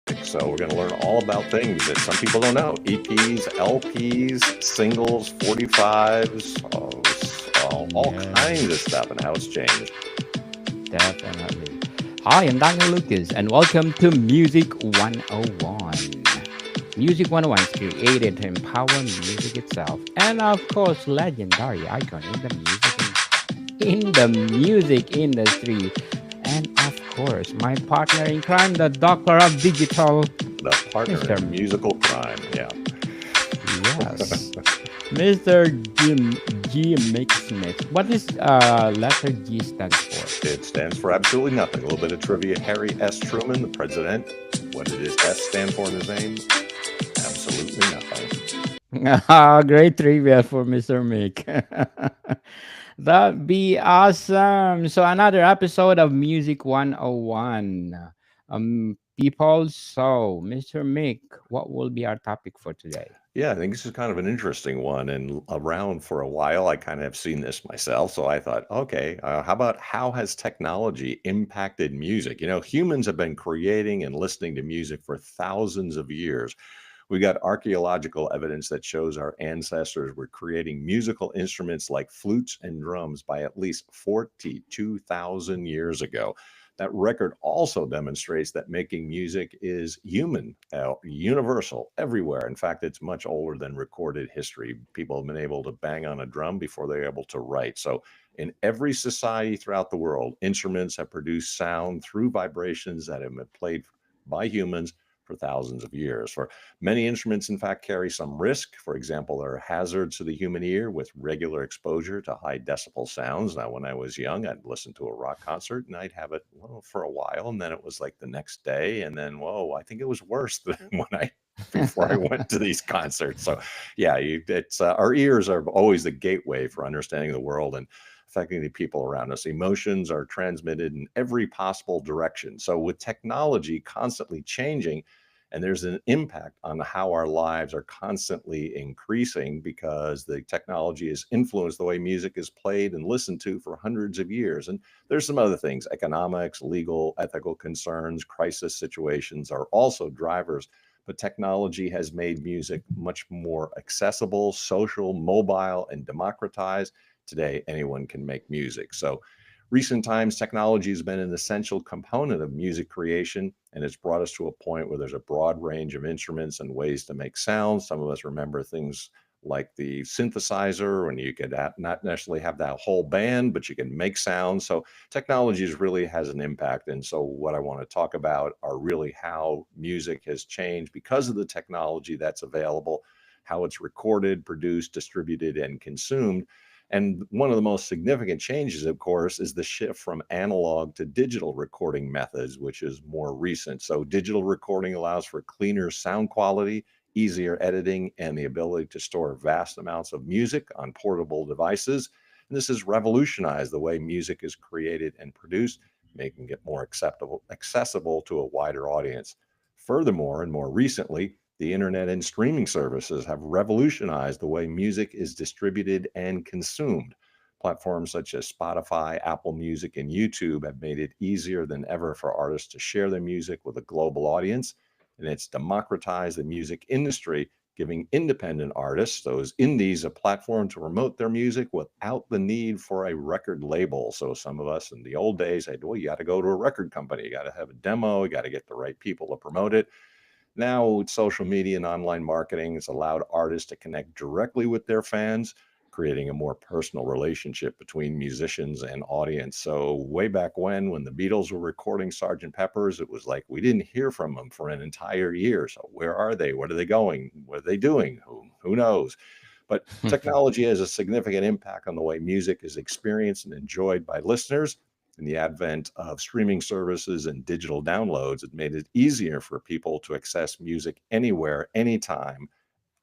So we're going to learn all about things that some people don't know: EPs, LPs, singles, 45s, all kinds of Yes, stuff and how it's changed. definitely. Hi, I'm Daniel Lucas, and welcome to Music 101. Music 101 is created to empower music itself, and of course, legendary icon in the music industry. And of course, my partner in crime, the Doctor of Digital, The partner Mr. in musical crime. Yeah. Yes, Mr. G. Smith. What is letter G stands for? It stands for absolutely nothing. A little bit of trivia. Harry S. Truman, the president. What does S stand for in his name? Absolutely nothing. Great trivia for Mr. Mick. That'd be awesome. So another episode of Music 101. People, so Mr. Mick, what will be our topic for today? Yeah, I think this is kind of an interesting one. And around for a while, I kind of have seen this myself. So I thought, okay, how about how has technology impacted music? Humans have been creating and listening to music for thousands of years. We got archaeological evidence that shows our ancestors were creating musical instruments like flutes and drums by at least 42,000 years ago. That record also demonstrates that making music is human, universal, everywhere. In fact, it's much older than recorded history. People have been able to bang on a drum before they're able to write. So, in every society throughout the world, instruments have produced sound through vibrations that have been played by humans for thousands of years. For many instruments, in fact, carry some risk. For example, there are hazards to the human ear with regular exposure to high decibel sounds. Now, when I was young, I'd listen to a rock concert and I'd have it for a while, and then it was like the next day, and then whoa, I think it was worse than when I before I went to these concerts. So, yeah, it's our ears are always the gateway for understanding the world and affecting the people around us. Emotions are transmitted in every possible direction. So, with technology constantly changing, and there's an impact on how our lives are constantly increasing because the technology has influenced the way music is played and listened to for hundreds of years. And there's some other things: economics, legal, ethical concerns, crisis situations are also drivers. But technology has made music much more accessible, social, mobile, and democratized. Today, anyone can make music. So, recent times, technology has been an essential component of music creation, and it's brought us to a point where there's a broad range of instruments and ways to make sounds. Some of us remember things like the synthesizer, when you could not necessarily have that whole band, but you can make sounds. So technology really has an impact. And so what I want to talk about are really how music has changed because of the technology that's available, how it's recorded, produced, distributed, and consumed. And one of the most significant changes, of course, is the shift from analog to digital recording methods, which is more recent. So, digital recording allows for cleaner sound quality, easier editing, and the ability to store vast amounts of music on portable devices. And this has revolutionized the way music is created and produced, making it more accessible to a wider audience. Furthermore, and more recently, the internet and streaming services have revolutionized the way music is distributed and consumed. Platforms such as Spotify, Apple Music, and YouTube have made it easier than ever for artists to share their music with a global audience. And it's democratized the music industry, giving independent artists, those indies, a platform to promote their music without the need for a record label. So some of us in the old days said, well, you got to go to a record company, you got to have a demo, you got to get the right people to promote it. Now, with social media and online marketing, it's allowed artists to connect directly with their fans, creating a more personal relationship between musicians and audience. So, way back when the Beatles were recording Sgt. Pepper's, it was like we didn't hear from them for an entire year. So, where are they? What are they going? What are they doing? Who knows? But technology has a significant impact on the way music is experienced and enjoyed by listeners. In the advent of streaming services and digital downloads, it made it easier for people to access music anywhere, anytime,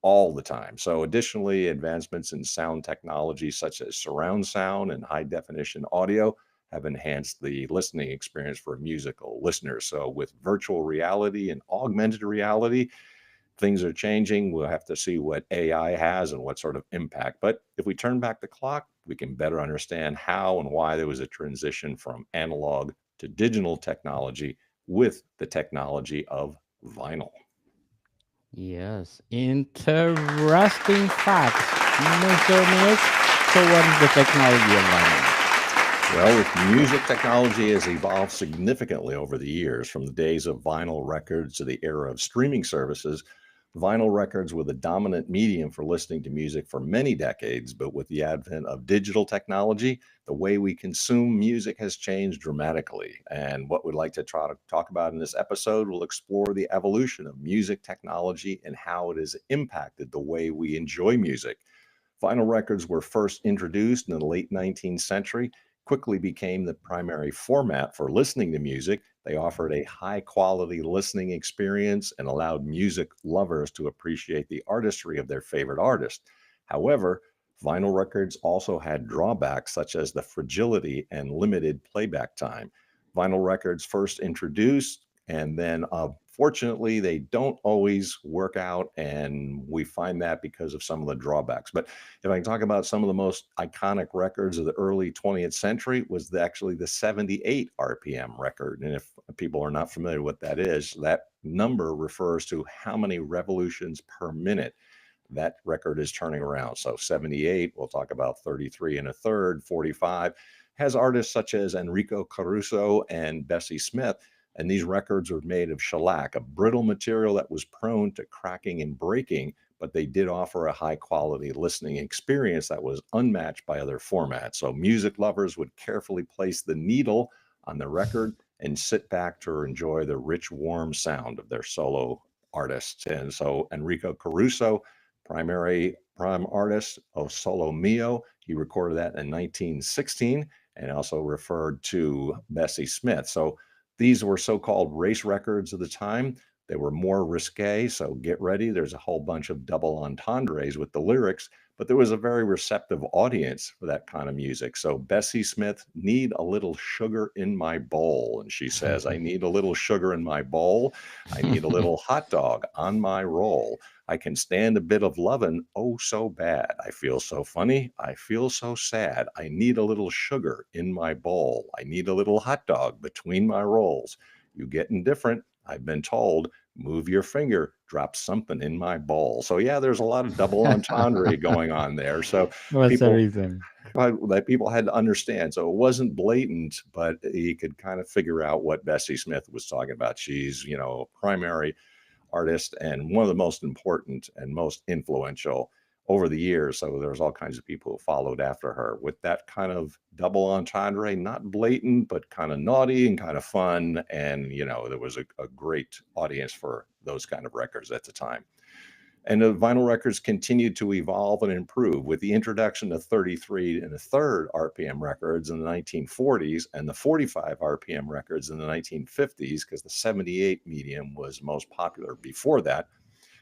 all the time. So, additionally, advancements in sound technology such as surround sound and high definition audio have enhanced the listening experience for musical listeners. So, with virtual reality and augmented reality, things are changing. We'll have to see what AI has and what sort of impact. But if we turn back the clock, we can better understand how and why there was a transition from analog to digital technology with the technology of Vinyl. Yes, interesting facts, Mr. Nick. So, what is the technology of vinyl? Well, with music, technology has evolved significantly over the years, from the days of vinyl records to the era of streaming services. Vinyl records were the dominant medium for listening to music for many decades, but with the advent of digital technology, the way we consume music has changed dramatically. And what we'd like to try to talk about in this episode will explore the evolution of music technology and how it has impacted the way we enjoy music. Vinyl records were first introduced in the late 19th century, quickly became the primary format for listening to music. They offered a high quality listening experience and allowed music lovers to appreciate the artistry of their favorite artist. However, vinyl records also had drawbacks such as the fragility and limited playback time. Vinyl records first introduced, and then fortunately, they don't always work out, and we find that because of some of the drawbacks. But if I can talk about some of the most iconic records of the early 20th century, was actually the 78 RPM record. And if people are not familiar with what that is, that number refers to how many revolutions per minute that record is turning around. So 78, we'll talk about 33 and a third, 45, has artists such as Enrico Caruso and Bessie Smith. And these records are made of shellac, a brittle material that was prone to cracking and breaking, but they did offer a high quality listening experience that was unmatched by other formats. So music lovers would carefully place the needle on the record and sit back to enjoy the rich, warm sound of their solo artists. And so Enrico Caruso, prime artist of Solo Mio. He recorded that in 1916 and also referred to Bessie Smith. So these were so called race records of the time. They were more risque. So get ready. There's a whole bunch of double entendres with the lyrics, but there was a very receptive audience for that kind of music. So Bessie Smith, need a little sugar in my bowl. And she says, I need a little sugar in my bowl. I need a little hot dog on my roll. I can stand a bit of lovin', oh so bad. I feel so funny. I feel so sad. I need a little sugar in my bowl. I need a little hot dog between my rolls. You getting different, I've been told. Move your finger, drop something in my bowl. So yeah, there's a lot of double entendre going on there. So What's the people reason? that people had to understand. So it wasn't blatant, but you could kind of figure out what Bessie Smith was talking about. She's, primary artist and one of the most important and most influential over the years. So there's all kinds of people who followed after her with that kind of double entendre, not blatant, but kind of naughty and kind of fun. And, there was a great audience for those kind of records at the time. And the vinyl records continued to evolve and improve with the introduction of 33 and a third RPM records in the 1940s and the 45 RPM records in the 1950s, because the 78 medium was most popular before that,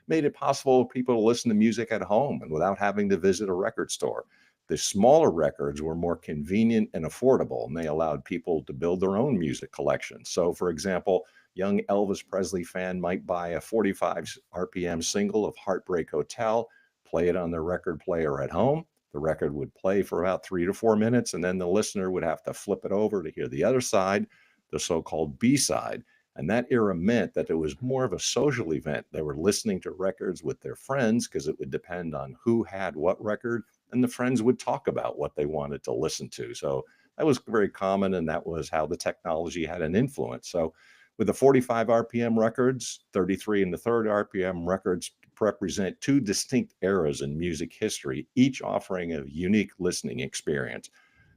made it possible for people to listen to music at home and without having to visit a record store. The smaller records were more convenient and affordable, and they allowed people to build their own music collection. So, for example, young Elvis Presley fan might buy a 45 RPM single of Heartbreak Hotel, play it on their record player at home. The record would play for about 3 to 4 minutes, and then the listener would have to flip it over to hear the other side, the so called B side. And that era meant that it was more of a social event. They were listening to records with their friends because it would depend on who had what record, and the friends would talk about what they wanted to listen to. So that was very common, and that was how the technology had an influence. So with the 45 RPM records, 33 and the third RPM records represent two distinct eras in music history, each offering a unique listening experience.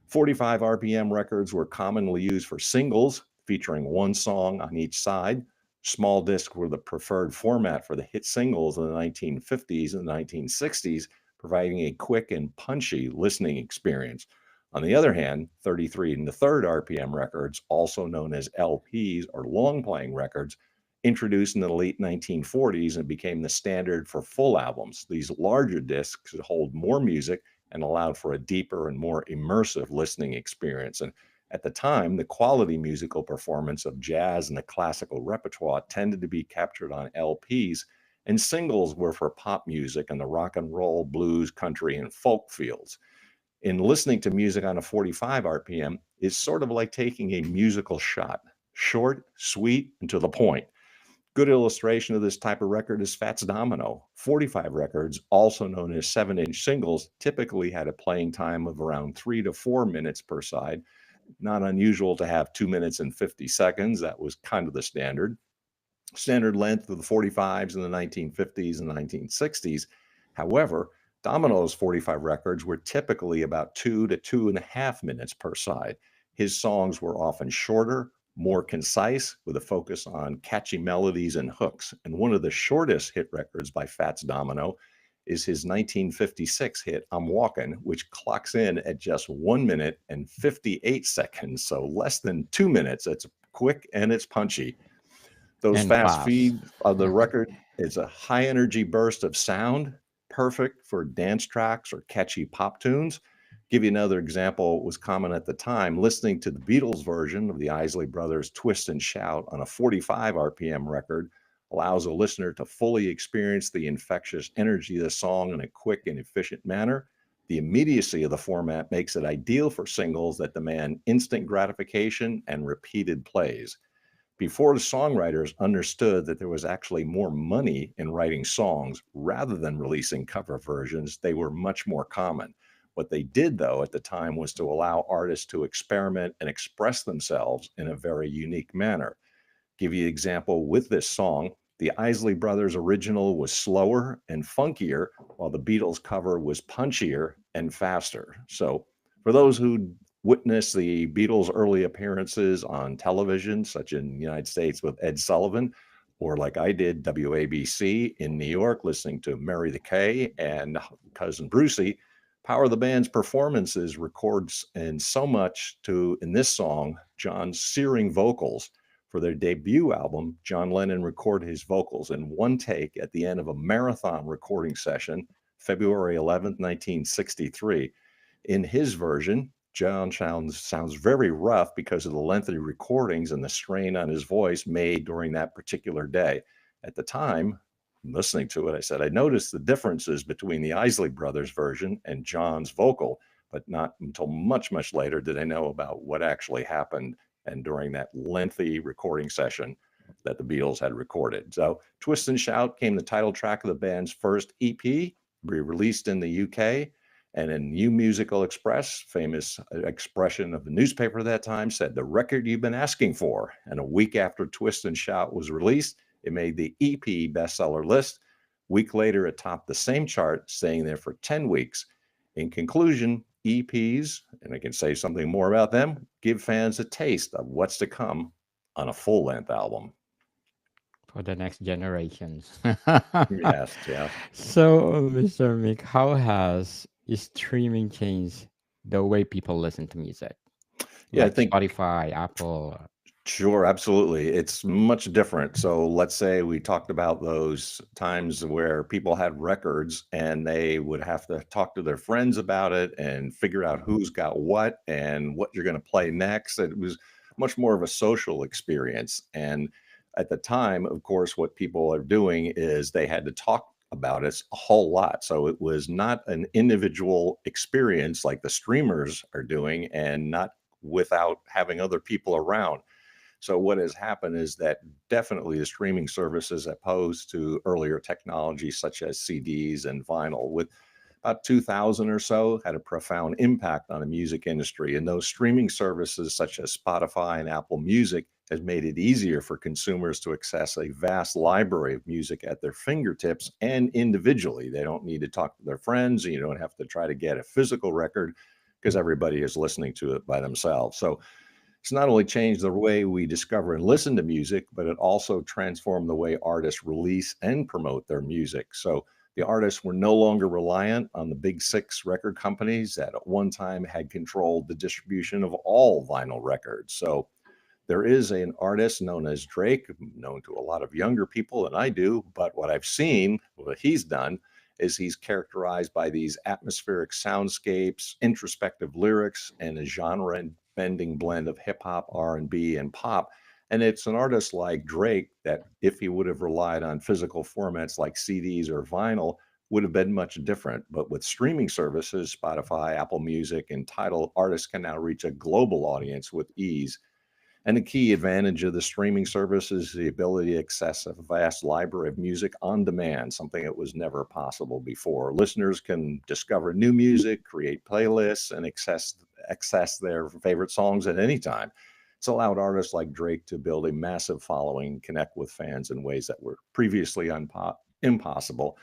45 RPM records were commonly used for singles, featuring one song on each side. Small discs were the preferred format for the hit singles in the 1950s and 1960s, providing a quick and punchy listening experience. On the other hand, 33 and the third RPM records, also known as LPs or long playing records, introduced in the late 1940s and became the standard for full albums. These larger discs hold more music and allowed for a deeper and more immersive listening experience. And at the time, the quality musical performance of jazz and the classical repertoire tended to be captured on LPs, and singles were for pop music and the rock and roll, blues, country, and folk fields. In listening to music on a 45 RPM is sort of like taking a musical shot, short, sweet, and to the point. Good illustration of this type of record is Fats Domino. 45 records, also known as 7-inch singles, typically had a playing time of around 3 to 4 minutes per side. Not unusual to have 2 minutes and 50 seconds. That was kind of the standard length of the 45s in the 1950s and 1960s. However, Domino's 45 records were typically about 2 to 2.5 minutes per side. His songs were often shorter, more concise, with a focus on catchy melodies and hooks. And one of the shortest hit records by Fats Domino is his 1956 hit, I'm Walking, which clocks in at just 1 minute and 58 seconds. So less than 2 minutes. It's quick and it's punchy. Those And fast fast. feeds of the record is a high energy burst of sound, perfect for dance tracks or catchy pop tunes. Give you another example, was common at the time. Listening to the Beatles version of the Isley Brothers' Twist and Shout on a 45 RPM record allows a listener to fully experience the infectious energy of the song in a quick and efficient manner. The immediacy of the format makes it ideal for singles that demand instant gratification and repeated plays. Before the songwriters understood that there was actually more money in writing songs rather than releasing cover versions, they were much more common. What they did, though, at the time was to allow artists to experiment and express themselves in a very unique manner. Give you an example with this song. The Isley Brothers original was slower and funkier, while the Beatles cover was punchier and faster. So, for those who witnessed the Beatles' early appearances on television, such in the United States with Ed Sullivan, or like I did, WABC in New York, listening to Mary the K and Cousin Brucey, Power of the Band's performances records and so much to, in this song, John's searing vocals. For their debut album, John Lennon recorded his vocals in one take at the end of a marathon recording session, February 11th, 1963. In his version, John sounds very rough because of the lengthy recordings and the strain on his voice made during that particular day. At the time, listening to it, I said, I noticed the differences between the Isley Brothers version and John's vocal, but not until much, much later did I know about what actually happened and during that lengthy recording session that the Beatles had recorded. So Twist and Shout came the title track of the band's first EP, released in the UK. And in New Musical Express, famous expression of the newspaper at that time, said, the record you've been asking for. And a week after Twist and Shout was released, it made the EP bestseller list. Week later, it topped the same chart, staying there for 10 weeks. In conclusion, EPs, and I can say something more about them, give fans a taste of what's to come on a full length album. For the next generations. Yes, yes. So, Mr. Mick, how has streaming changed the way people listen to music? Yeah, I Like think Spotify, Apple. sure, absolutely. It's much different. So let's say we talked about those times where people had records and they would have to talk to their friends about it and figure out who's got what and what you're going to play next. It was much more of a social experience. And at the time, of course, what people are doing is they had to talk about it a whole lot. So it was not an individual experience like the streamers are doing and not without having other people around. So what has happened is that definitely the streaming services, opposed to earlier technologies such as CDs and vinyl, with about 2000 or so, had a profound impact on the music industry. And those streaming services such as Spotify and Apple Music has made it easier for consumers to access a vast library of music at their fingertips and individually. They don't need to talk to their friends, and you don't have to try to get a physical record because everybody is listening to it by themselves. So it's not only changed the way we discover and listen to music, but it also transformed the way artists release and promote their music. So the artists were no longer reliant on the big six record companies that at one time had controlled the distribution of all vinyl records. So there is an artist known as Drake, known to a lot of younger people than I do, but what I've seen, what he's done, is he's characterized by these atmospheric soundscapes, introspective lyrics, and a genre bending blend of hip hop, R&B, and pop. And it's an artist like Drake that, if he would have relied on physical formats like CDs or vinyl, would have been much different. But with streaming services, Spotify, Apple Music, and Tidal, artists can now reach a global audience with ease. And the key advantage of the streaming service is the ability to access a vast library of music on demand, something that was never possible before. Listeners can discover new music, create playlists, and access their favorite songs at any time. It's allowed artists like Drake to build a massive following, connect with fans in ways that were previously impossible.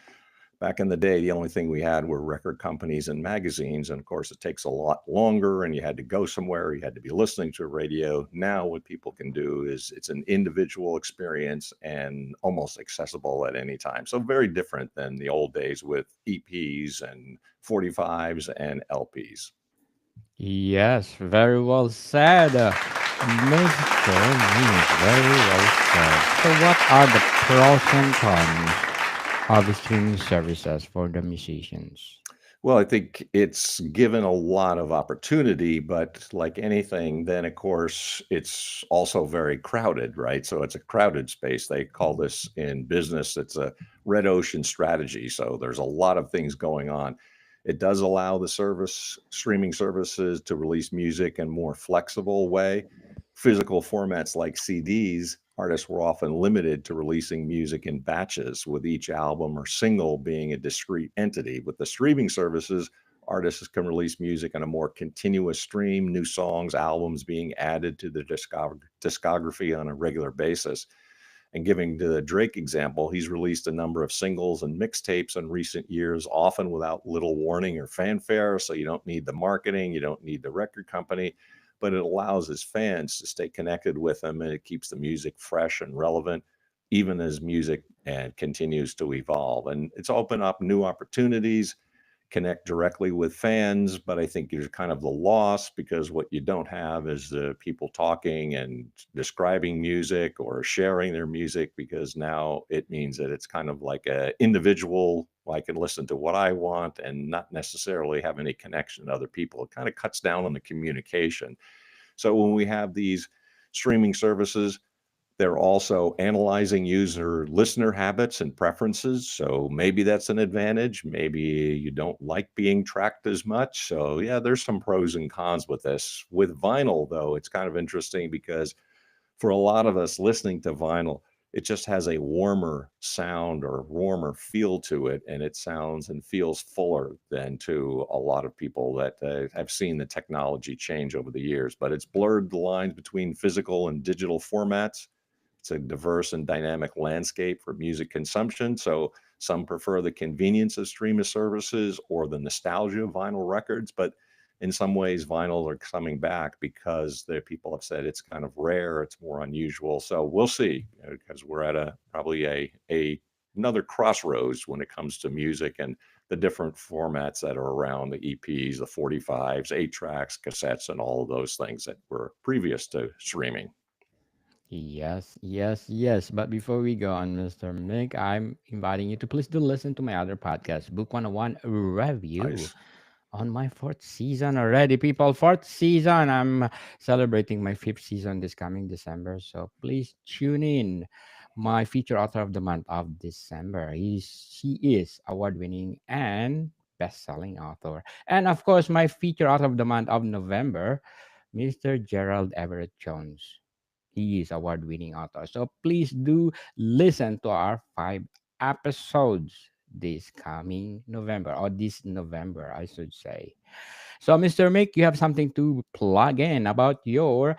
Back in the day, the only thing we had were record companies and magazines. And of course, it takes a lot longer and you had to go somewhere, you had to be listening to a radio. Now, what people can do is it's an individual experience and almost accessible at any time. So, very different than the old days with EPs and 45s and LPs. Yes, very well said, Mr. Nick. Very well said. So, what are the pros and cons of streaming services for the musicians? Well, I think it's given a lot of opportunity, but like anything, then of course it's also very crowded, right? So it's a crowded space. They call this in business, it's a red ocean strategy. So there's a lot of things going on. It does allow the streaming services to release music in more flexible way. Physical formats like CDs, artists were often limited to releasing music in batches, with each album or single being a discrete entity. With the streaming services, artists can release music on a more continuous stream, new songs, albums being added to the discography on a regular basis. And giving the Drake example, he's released a number of singles and mixtapes in recent years, often without little warning or fanfare. So you don't need the marketing, you don't need the record company, but it allows his fans to stay connected with him, and it keeps the music fresh and relevant, even as music and continues to evolve. And it's opened up new opportunities, connect directly with fans, but I think there's kind of the loss because what you don't have is the people talking and describing music or sharing their music, because now it means that it's kind of like a individual. I can listen to what I want and not necessarily have any connection to other people. It kind of cuts down on the communication. So when we have these streaming services, they're also analyzing user listener habits and preferences. So maybe that's an advantage. Maybe you don't like being tracked as much. So, yeah, there's some pros and cons with this. With vinyl, though, it's kind of interesting because for a lot of us listening to vinyl, it just has a warmer sound or warmer feel to it. And it sounds and feels fuller than to a lot of people that have seen the technology change over the years. But it's blurred the lines between physical and digital formats. It's a diverse and dynamic landscape for music consumption. So some prefer the convenience of streaming services or the nostalgia of vinyl records. But in some ways, vinyl are coming back because the people have said it's kind of rare, it's more unusual. So we'll see, because we're at a probably a another crossroads when it comes to music and the different formats that are around, the EPs, the 45s, 8 tracks, cassettes, and all of those things that were previous to streaming. Yes, yes, yes. But before we go on, Mr. Mick, I'm inviting you to please do listen to my other podcast, Book 101 Review, Nice. on my fourth season already, people. Fourth season. I'm celebrating my fifth season this coming December. So please tune in. My feature author of the month of December. He is award-winning and best-selling author. And of course, my feature author of the month of November, Mr. Gerald Everett Jones. He is award-winning author. So please do listen to our 5 episodes this coming November, or this November, I should say. So, Mr. Mick, you have something to plug in about your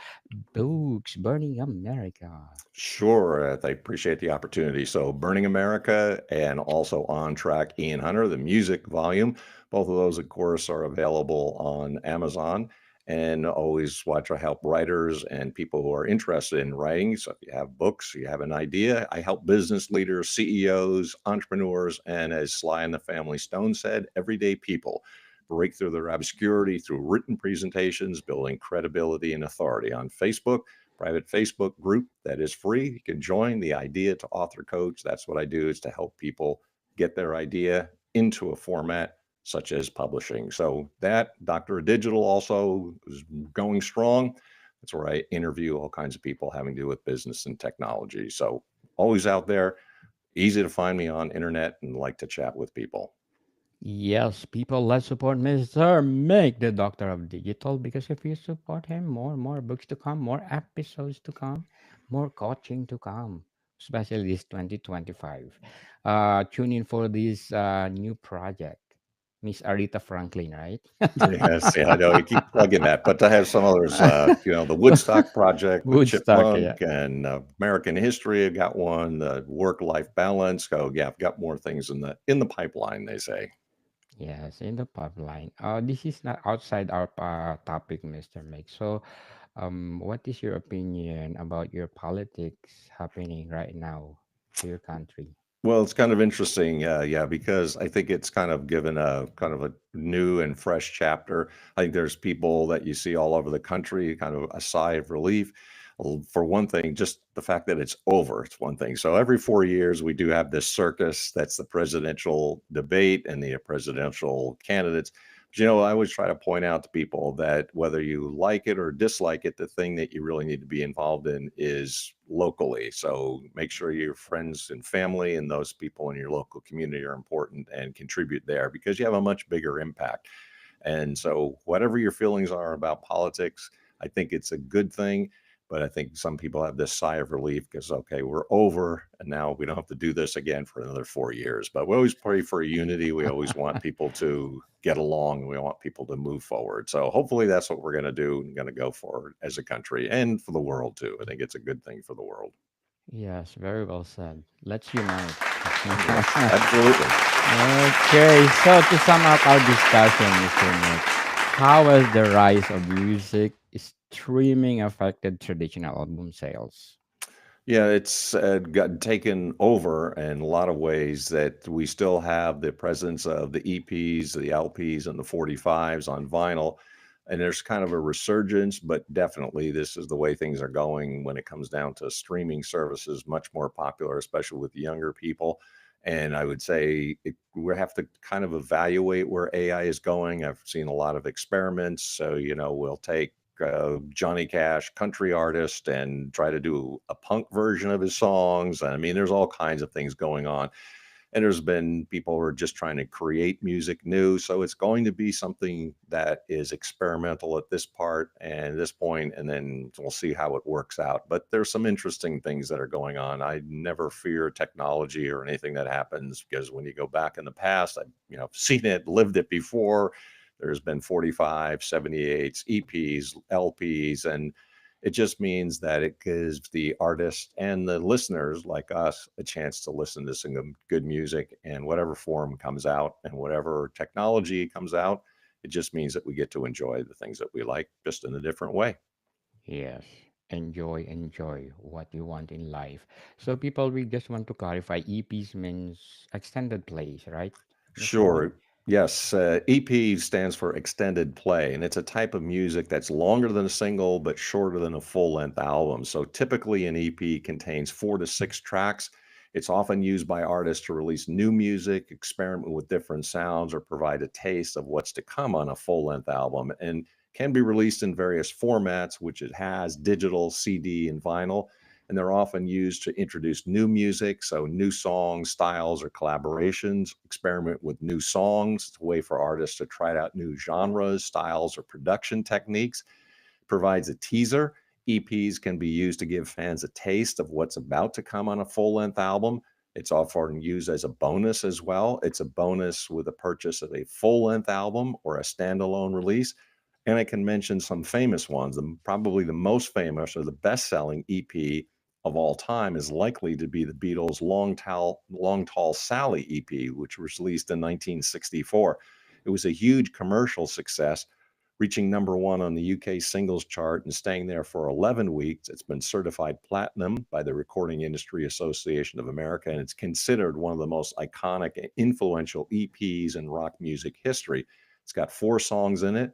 books, Burning America. Sure. I appreciate the opportunity. So, Burning America and also On Track Ian Hunter, the music volume, both of those, of course, are available on Amazon. And always watch. I help writers and people who are interested in writing. So, if you have books, you have an idea, I help business leaders, CEOs, entrepreneurs, and as Sly and the Family Stone said, everyday people break through their obscurity through written presentations, building credibility and authority on Facebook. Private Facebook group that is free. You can join the Idea to Author Coach. That's what I do, is to help people get their idea into a format such as publishing. So that Doctor of Digital also is going strong. That's where I interview all kinds of people having to do with business and technology. So always out there, easy to find me on internet and like to chat with people. Yes, people, let's support Mr. Make, the Doctor of Digital, because if you support him, more books to come, more episodes to come, more coaching to come, especially this 2025. Tune in for this new project, Miss Arita Franklin, right? Yes, yeah, I know you keep plugging that, but I have some others, the Woodstock Project with Woodstock, yeah. Chipmunk and American History. I've got one, the work-life balance. Oh, yeah, I've got more things in the pipeline, they say. Yes, in the pipeline. This is not outside our topic, Mr. Make. So, what is your opinion about your politics happening right now to your country? Well, it's kind of interesting, yeah, because I think it's kind of given a kind of a new and fresh chapter. I think there's people that you see all over the country, kind of a sigh of relief. Well, for one thing, just the fact that it's over, it's one thing. So every 4 years, we do have this circus that's the presidential debate and the presidential candidates. But, I always try to point out to people that whether you like it or dislike it, the thing that you really need to be involved in is locally. So make sure your friends and family and those people in your local community are important and contribute there because you have a much bigger impact. And so, whatever your feelings are about politics, I think it's a good thing. But I think some people have this sigh of relief because, okay, we're over and now we don't have to do this again for another 4 years. But we always pray for unity. We always want people to get along. We want people to move forward. So hopefully that's what we're going to do and going to go for as a country and for the world too. I think it's a good thing for the world. Yes, very well said. Let's unite. Yes, absolutely. Okay, so to sum up our discussion, Mr. Nick, how has the rise of music streaming affected traditional album sales? Yeah, it's gotten taken over in a lot of ways that we still have the presence of the EPs, the LPs, and the 45s on vinyl. And there's kind of a resurgence, but definitely this is the way things are going when it comes down to streaming services, much more popular, especially with younger people. And I would say we have to kind of evaluate where AI is going. I've seen a lot of experiments. So, we'll take Johnny Cash, country artist, and try to do a punk version of his songs. I mean, there's all kinds of things going on. And there's been people who are just trying to create music new. So it's going to be something that is experimental at this part and this point, and then we'll see how it works out. But there's some interesting things that are going on. I never fear technology or anything that happens because when you go back in the past, I've seen it, lived it before. There's been 45, 78s, EPs, LPs, and it just means that it gives the artist and the listeners like us a chance to listen to some good music and whatever form comes out and whatever technology comes out. It just means that we get to enjoy the things that we like just in a different way. Yes, enjoy what you want in life. So, people, we just want to clarify EPs means extended plays, right, Mr. Mike? Sure. Yes. EP stands for extended play, and it's a type of music that's longer than a single but shorter than a full length album. So typically, an EP contains 4 to 6 tracks. It's often used by artists to release new music, experiment with different sounds, or provide a taste of what's to come on a full length album, and can be released in various formats, which it has digital, CD, and vinyl, and they're often used to introduce new music, so new songs, styles, or collaborations, experiment with new songs. It's a way for artists to try out new genres, styles, or production techniques. Provides a teaser. EPs can be used to give fans a taste of what's about to come on a full length album. It's often used as a bonus as well. It's a bonus with the purchase of a full length album or a standalone release. And I can mention some famous ones. Probably the most famous or the best selling EP of all time is likely to be the Beatles' Long Tall Sally EP, which was released in 1964. It was a huge commercial success, reaching number one on the UK singles chart and staying there for 11 weeks. It's been certified platinum by the Recording Industry Association of America, and it's considered one of the most iconic and influential EPs in rock music history. It's got 4 songs in it: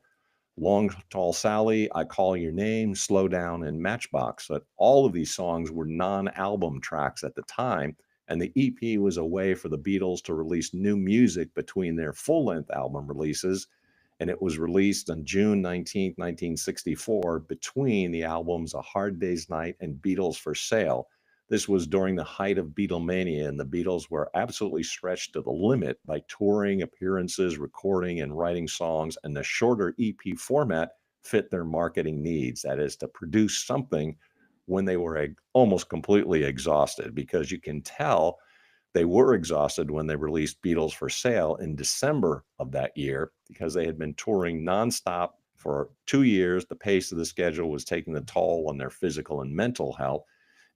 Long Tall Sally, I Call Your Name, Slow Down, and Matchbox. But all of these songs were non album tracks at the time. And the EP was a way for the Beatles to release new music between their full length album releases. And it was released on June 19th, 1964, between the albums A Hard Day's Night and Beatles for Sale. This was during the height of Beatlemania, and the Beatles were absolutely stretched to the limit by touring, appearances, recording, and writing songs, and the shorter EP format fit their marketing needs. That is, to produce something when they were almost completely exhausted, because you can tell they were exhausted when they released Beatles for Sale in December of that year because they had been touring nonstop for 2 years. The pace of the schedule was taking a toll on their physical and mental health.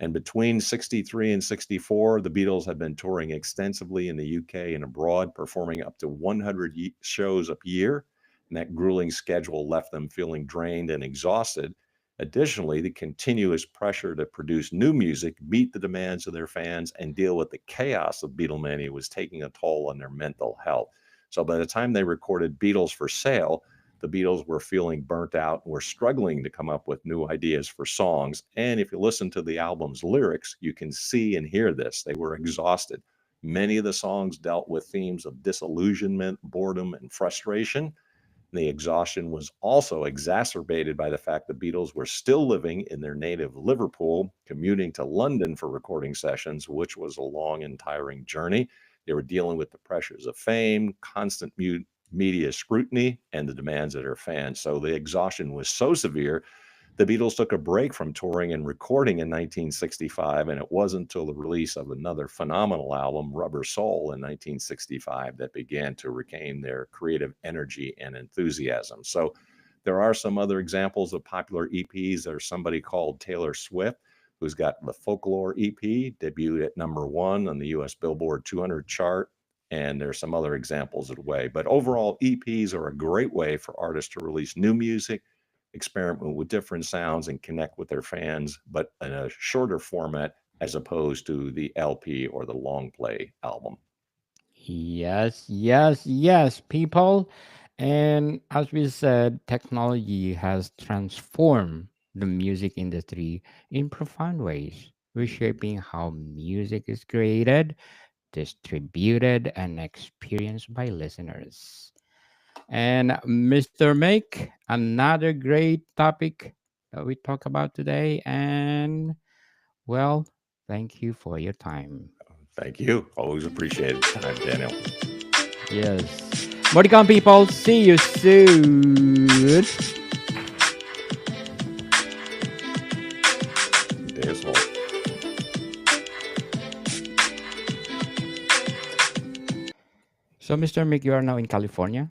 And between 63 and 64, the Beatles had been touring extensively in the UK and abroad, performing up to 100 shows a year. And that grueling schedule left them feeling drained and exhausted. Additionally, the continuous pressure to produce new music, meet the demands of their fans, and deal with the chaos of Beatlemania was taking a toll on their mental health. So by the time they recorded Beatles for Sale, the Beatles were feeling burnt out and were struggling to come up with new ideas for songs. And if you listen to the album's lyrics, you can see and hear this. They were exhausted. Many of the songs dealt with themes of disillusionment, boredom, and frustration. The exhaustion was also exacerbated by the fact the Beatles were still living in their native Liverpool, commuting to London for recording sessions, which was a long and tiring journey. They were dealing with the pressures of fame, constant media scrutiny, and the demands of their fans. So the exhaustion was so severe, the Beatles took a break from touring and recording in 1965, and it wasn't until the release of another phenomenal album, Rubber Soul, in 1965, that began to regain their creative energy and enthusiasm. So there are some other examples of popular EPs. There's somebody called Taylor Swift, who's got the Folklore EP, debuted at #1 on the US Billboard 200 chart. And there's some other examples of the way. But overall, EPs are a great way for artists to release new music, experiment with different sounds, and connect with their fans, but in a shorter format as opposed to the LP or the long play album. Yes, yes, yes, people. And as we said, technology has transformed the music industry in profound ways, reshaping how music is created, distributed, and experienced by listeners. And Mr. Make, another great topic that we talk about today. And well, thank you for your time. Thank you. Always appreciated the time, Daniel. Yes. More to come, people. See you soon. Days well. So, Mr. Mick, you are now in California.